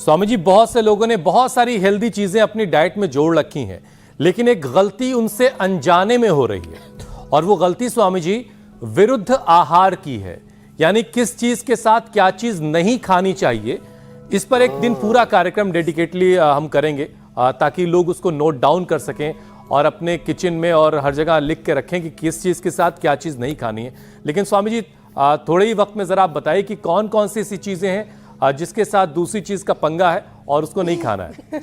स्वामी जी, बहुत से लोगों ने बहुत सारी हेल्दी चीजें अपनी डाइट में जोड़ रखी हैं, लेकिन एक गलती उनसे अनजाने में हो रही है, और वो गलती स्वामी जी विरुद्ध आहार की है। यानी किस चीज के साथ क्या चीज नहीं खानी चाहिए, इस पर एक दिन पूरा कार्यक्रम डेडिकेटली हम करेंगे, ताकि लोग उसको नोट डाउन कर सकें और अपने किचन में और हर जगह लिख के रखें कि किस चीज के साथ क्या चीज नहीं खानी है। लेकिन स्वामी जी, थोड़े ही वक्त में जरा आप बताइए कि कौन कौन सी ऐसी चीजें हैं जिसके साथ दूसरी चीज का पंगा है और उसको नहीं खाना है।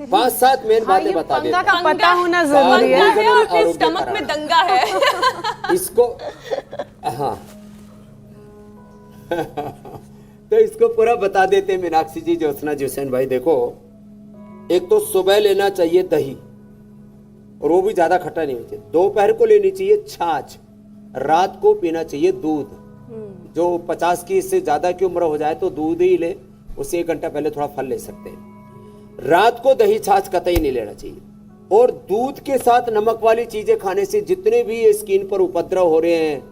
5-7 मेन बातें बता देते हैं। का पता होना जरूरी है और अपने स्टमक में दंगा है इसको हाँ तो इसको पूरा बता देते हैं मीनाक्षी जी, ज्योत्सना जी, हुसैन भाई। देखो, एक तो सुबह लेना चाहिए दही, और वो भी ज्यादा खट्टा नहीं होना चाहिए। दोपहर को लेनी चाहिए छाछ, रात को पीना चाहिए दूध। जो 50 की इससे ज्यादा की उम्र हो जाए तो दूध ही ले, उससे 1 घंटा पहले थोड़ा फल ले सकते हैं। रात को दही छाछ कतई नहीं लेना चाहिए। और दूध के साथ नमक वाली चीजें खाने से जितने भी स्किन पर उपद्रव हो रहे हैं,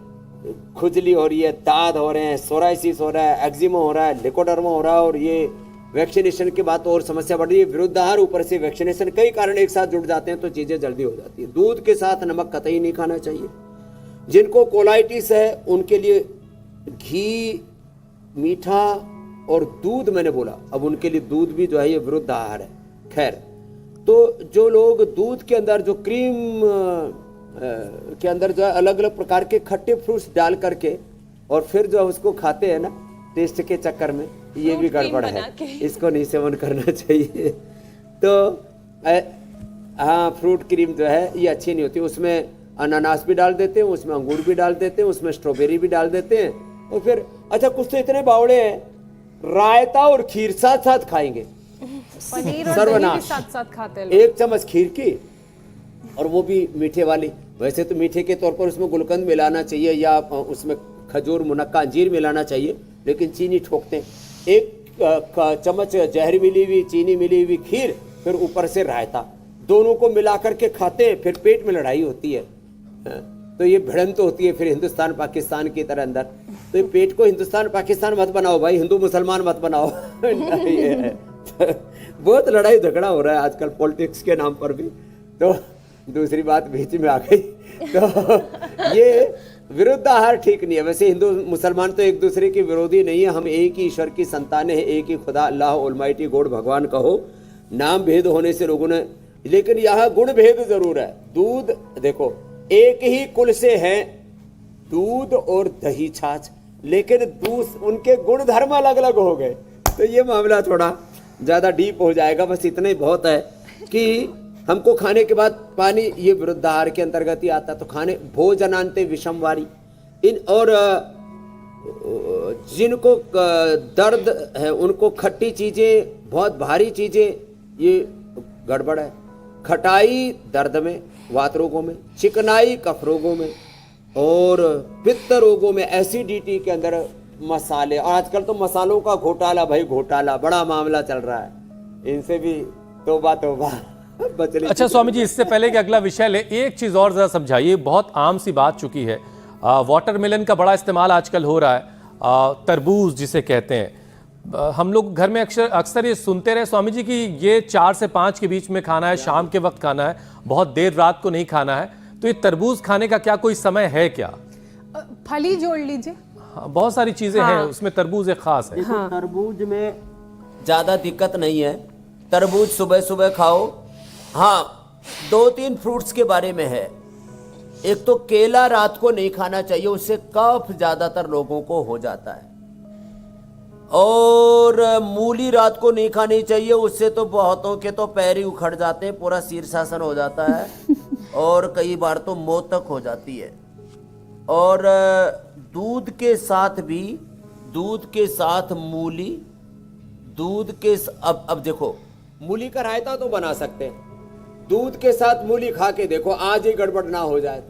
खुजली हो रही है, दाद हो रहे हैं, सोराइसिस हो रहा है, एक्जिमा हो रहा है, लिकोडर्मा हो रहा है, और ये वैक्सीनेशन के बाद और समस्या बढ़ रही है, विरुद्धाहार, ऊपर से वैक्सीनेशन, कई कारण एक साथ जुड़ जाते हैं तो चीजें जल्दी हो जाती है। दूध के साथ नमक कतई नहीं खाना चाहिए। जिनको कोलाइटिस है उनके लिए घी, मीठा और दूध, मैंने बोला, अब उनके लिए दूध भी जो है ये विरुद्ध आहार है। खैर, तो जो लोग दूध के अंदर जो क्रीम के अंदर जो है अलग अलग प्रकार के खट्टे फ्रूट्स डाल करके और फिर जो है उसको खाते हैं ना टेस्ट के चक्कर में, ये भी गड़बड़ है, इसको नहीं सेवन करना चाहिए। तो हाँ, फ्रूट क्रीम जो है ये अच्छी नहीं होती। उसमें अनानास भी डाल देते हैं, उसमें अंगूर भी डाल देते हैं, उसमें स्ट्रॉबेरी भी डाल देते हैं। और फिर अच्छा, कुछ तो इतने बावड़े हैं, रायता और खीर साथ साथ खाएंगे, पनीर और सर्वनाश। साथ साथ खाते हैं 1 चम्मच खीर की, और वो भी मीठे वाली। वैसे तो मीठे के तौर पर उसमें गुलकंद मिलाना चाहिए या उसमें खजूर, मुनक्का, अंजीर मिलाना चाहिए, लेकिन चीनी ठोकते हैं। 1 चम्मच जहर मिली हुई, चीनी मिली हुई खीर, फिर ऊपर से रायता, दोनों को मिला करके खाते हैं, फिर पेट में लड़ाई होती है। तो ये भिड़ंत होती है फिर हिंदुस्तान पाकिस्तान की तरह अंदर। तो पेट को हिंदुस्तान पाकिस्तान मत बनाओ भाई, हिंदू मुसलमान मत बनाओ। बहुत लड़ाई झगड़ा हो रहा है आजकल पॉलिटिक्स के नाम पर भी। तो दूसरी बात बीच में आ गई। तो ये विरुद्ध आहार ठीक नहीं है। वैसे हिंदू मुसलमान तो एक दूसरे के विरोधी नहीं है, हम एक ही ईश्वर की संतानें हैं, एक ही खुदा अल्लाह ऑलमाइटी गॉड भगवान कहो। नाम भेद होने से लोगों ने, लेकिन यहाँ गुण भेद जरूर है। दूध देखो, एक ही कुल से हैं दूध और दही छाछ, लेकिन उनके गुण धर्म अलग अलग हो गए। तो ये मामला थोड़ा ज्यादा डीप हो जाएगा। बस इतना ही बहुत है कि हमको खाने के बाद पानी, ये विरुद्धाहार के अंतर्गत ही आता है। तो खाने भोजनांते विषमवारी, इन और जिनको दर्द है उनको खट्टी चीजें, बहुत भारी चीजें, ये गड़बड़ है। खटाई दर्द में, वात रोगों में, चिकनाई कफ रोगों में, और पित्त रोगों में, एसिडिटी के अंदर मसाले। और आजकल तो मसालों का घोटाला, भाई घोटाला बड़ा मामला चल रहा है, इनसे भी तौबा तौबा बचने। अच्छा स्वामी जी, इससे पहले कि अगला विषय ले, एक चीज और जरा समझाइए। बहुत आम सी बात चुकी है, वाटरमेलन का बड़ा इस्तेमाल आजकल हो रहा है, तरबूज जिसे कहते हैं। हम लोग घर में अक्सर ये सुनते रहे स्वामी जी कि ये 4 से 5 के बीच में खाना है, शाम के वक्त खाना है, बहुत देर रात को नहीं खाना है। तो ये तरबूज खाने का क्या कोई समय है क्या? फल ही जोड़ लीजिए। हाँ, बहुत सारी चीजें हैं, उसमें तरबूज एक खास है। हाँ। तरबूज में ज्यादा दिक्कत नहीं है, तरबूज सुबह सुबह खाओ। हाँ, 2-3 फ्रूट्स के बारे में है। एक तो केला रात को नहीं खाना चाहिए, उससे कफ ज्यादातर लोगों को हो जाता है। और मूली रात को नहीं खानी चाहिए, उससे तो बहुतों के तो पैर ही उखड़ जाते हैं, पूरा शीर्षासन हो जाता है, और कई बार तो मौत तक हो जाती है। और दूध के साथ भी, दूध के साथ मूली, दूध के अब देखो, मूली का रायता तो बना सकते हैं, दूध के साथ मूली खा के देखो, आज ही गड़बड़ ना हो जाए।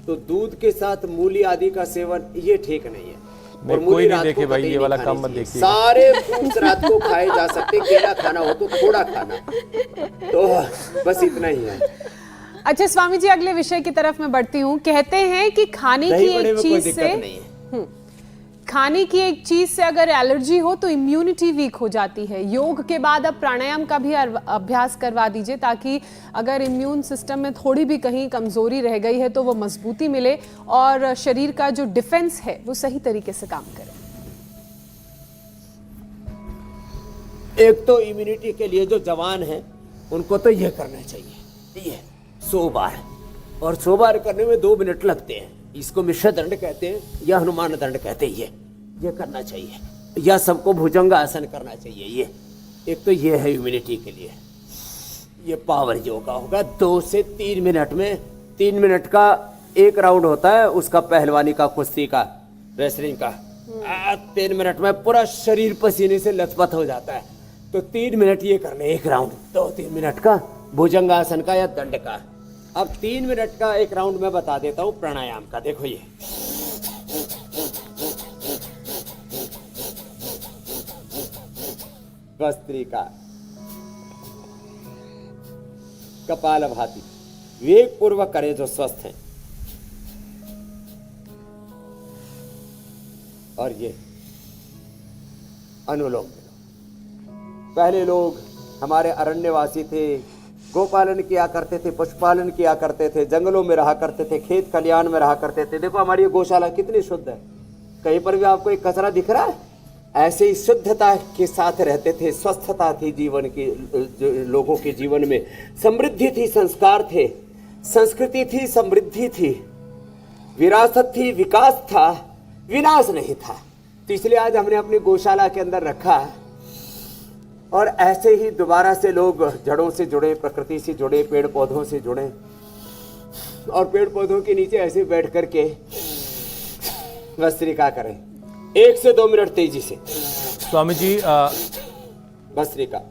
तो दूध के साथ मूली आदि का सेवन ये ठीक नहीं है। और कोई नहीं देखे भाई, ये वाला काम मत देखिए। सारे फ्रूट्स रात को खाए जा सकते, केला खाना हो तो थोड़ा खाना। तो बस इतना ही है। अच्छा स्वामी जी, अगले विषय की तरफ मैं बढ़ती हूँ। कहते हैं कि खाने की एक चीज से खाने की एक चीज से अगर एलर्जी हो तो इम्यूनिटी वीक हो जाती है। योग के बाद अब प्राणायाम का भी अभ्यास करवा दीजिए, ताकि अगर इम्यून सिस्टम में थोड़ी भी कहीं कमजोरी रह गई है तो वो मजबूती मिले और शरीर का जो डिफेंस है वो सही तरीके से काम करे। एक तो इम्यूनिटी के लिए जो जवान हैं उनको तो ये करना चाहिए, ये 100 बार, और 100 बार करने में 2 मिनट लगते हैं। इसको मिश्र दंड कहते हैं या हनुमान दंड कहते हैं। ये करना चाहिए, या सबको भुजंग आसन करना चाहिए। ये एक तो ये है इम्यूनिटी के लिए। ये पावर योगा होगा 2 से 3 मिनट में। 3 मिनट का एक राउंड होता है उसका, पहलवानी का, कुश्ती का, रेसलिंग का। 3 मिनट में पूरा शरीर पसीने से लथपथ हो जाता है। तो 3 मिनट ये करने, एक राउंड 2-3 मिनट का भुजंगासन का या दंड का। अब 3 मिनट का एक राउंड मैं बता देता हूं प्राणायाम का। देखो ये भस्त्रिका, कपालभाति, विवेक पूर्वक करे जो स्वस्थ हैं। और ये अनुलोम विलोम। पहले लोग हमारे अरण्यवासी थे, गोपालन किया करते थे, पशुपालन किया करते थे, जंगलों में रहा करते थे, खेत खलियान में रहा करते थे। देखो हमारी ये गौशाला कितनी शुद्ध है, कहीं पर भी आपको एक कचरा दिख रहा है? ऐसे ही शुद्धता के साथ रहते थे, स्वस्थता थी जीवन की, लोगों के जीवन में समृद्धि थी, संस्कार थे, संस्कृति थी, समृद्धि थी, विरासत थी, विकास था, विनाश नहीं था। तो इसलिए आज हमने अपनी गौशाला के अंदर रखा। और ऐसे ही दोबारा से लोग जड़ों से जुड़े, प्रकृति से जुड़े, पेड़ पौधों से जुड़े, और पेड़ पौधों के नीचे ऐसे बैठ करके भस्त्रिका करें 1 से 2 मिनट तेजी से। स्वामी जी भस्त्रिका